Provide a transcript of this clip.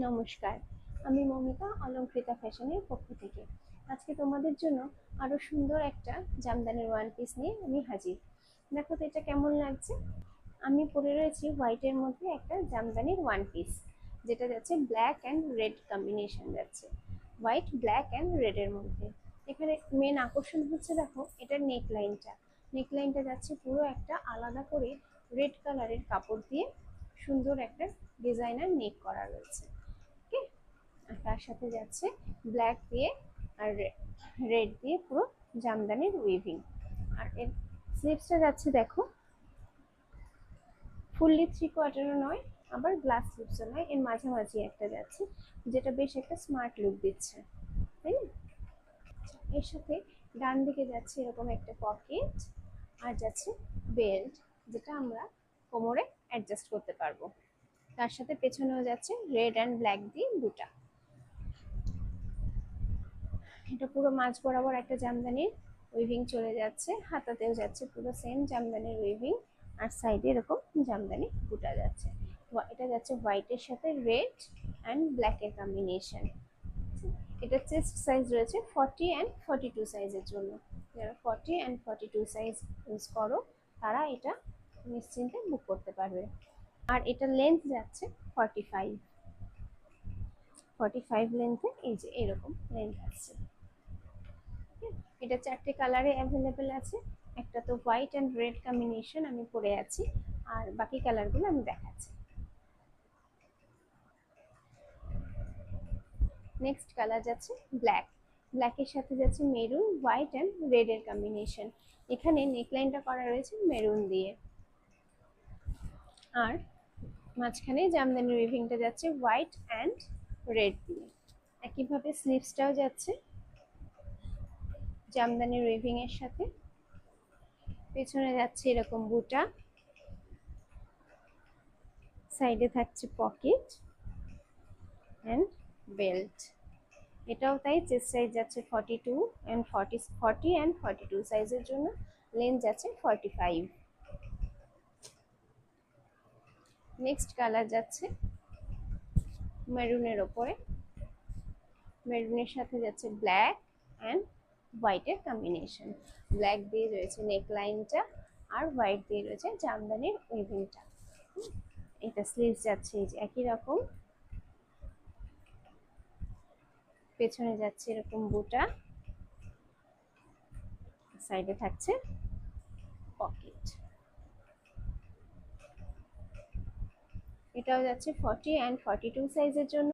নমস্কার, আমি মমিতা অলংকৃতা ফ্যাশনের পক্ষ থেকে। আজকে তোমাদের জন্য আরো সুন্দর একটা জামদানির ওয়ান পিস নিয়ে আমি হাজির। দেখো তো এটা কেমন লাগছে। আমি পরে রয়েছি হোয়াইটের মধ্যে একটা জামদানির ওয়ান পিস, যেটা যাচ্ছে ব্ল্যাক অ্যান্ড রেড কম্বিনেশন যাচ্ছে, হোয়াইট ব্ল্যাক অ্যান্ড রেডের মধ্যে। এখানে মেন আকর্ষণ হচ্ছে দেখো এটার নেকলাইনটা যাচ্ছে পুরো একটা আলাদা করে রেড কালারের কাপড় দিয়ে সুন্দর একটা ডিজাইনার নেক করা রয়েছে। ওকে, আর তার সাথে যাচ্ছে ব্ল্যাক দিয়ে আর রেড দিয়ে পুরো জামদানির উইভিং। আর এর স্লিভসটা যাচ্ছে দেখো ফুললি 3/4 নয়, আবার গ্লাস স্লিভসও নয়, এর মাঝামাঝি একটা যাচ্ছে, যেটা বেশ একটা স্মার্ট লুক দিচ্ছে, তাই না? এর সাথে ডান দিকে যাচ্ছে এরকম একটা পকেট, আর যাচ্ছে বেল্ট, যেটা আমরা কোমরে অ্যাডজাস্ট করতে পারবো। তার সাথে পেছনেও যাচ্ছে রেড অ্যান্ড ব্ল্যাক দিয়ে দুটা। এটা পুরো মাঝ বরাবর একটা জামদানির উইভিং চলে যাচ্ছে, হাতাতেও যাচ্ছে পুরো সেম জামদানির উইভিং, আর সাইডে এরকম জামদানি বুটা যাচ্ছে। এটা যাচ্ছে হোয়াইটের সাথে রেড অ্যান্ড ব্ল্যাকের কম্বিনেশন। এটা চেস্ট সাইজ রয়েছে 40 অ্যান্ড 42 সাইজের জন্য। যারা 40 অ্যান্ড 42 সাইজ ইউজ করো তারা এটা নিশ্চিন্তে বুক করতে পারবে। আর এটা লেন্থ যাচ্ছে 45 লেন্থে, এই যে এরকম লেন্থ আসছে। এটা 4টে কালারে অ্যাভেলেবেল আছে। একটা তো হোয়াইট অ্যান্ড রেড কম্বিনেশন আমি পরে আছি, আর বাকি কালারগুলো আমি দেখাচ্ছি। নেক্সট কালার যাচ্ছে ব্ল্যাক, ব্ল্যাকের সাথে যাচ্ছে মেরুন, হোয়াইট অ্যান্ড রেড এর কম্বিনেশন। এখানে নেকলাইনটা করা রয়েছে মেরুন দিয়ে, আর মাঝখানে জামদানি উইভিংটা যাচ্ছে হোয়াইট অ্যান্ড রেড দিয়ে। একইভাবে স্লিভসটাও যাচ্ছে জামদানির উইভিং এর সাথে। পেছনে যাচ্ছে এরকম বুটা, সাইডে থাকছে পকেট অ্যান্ড বেল্ট। এটাও তাই, চেস্ট সাইজ যাচ্ছে 42 অ্যান্ড 40 অ্যান্ড 42 সাইজের জন্য, লেন্থ যাচ্ছে 45। নেক্সট কালার যাচ্ছে মেরুনের ওপরে, মেরুনের সাথে যাচ্ছে ব্ল্যাক অ্যান্ড হোয়াইটের কম্বিনেশন। ব্ল্যাক দিয়ে রয়েছে নেকলাইনটা, আর হোয়াইট দিয়ে রয়েছে জামদানির উইভিংটা। এটা স্লিভস যাচ্ছে এই যে একই রকম, পেছনে যাচ্ছে এরকম বুটা, সাইডে থাকছে পকেট। এটাও যাচ্ছে 40 অ্যান্ড 42 সাইজের জন্য।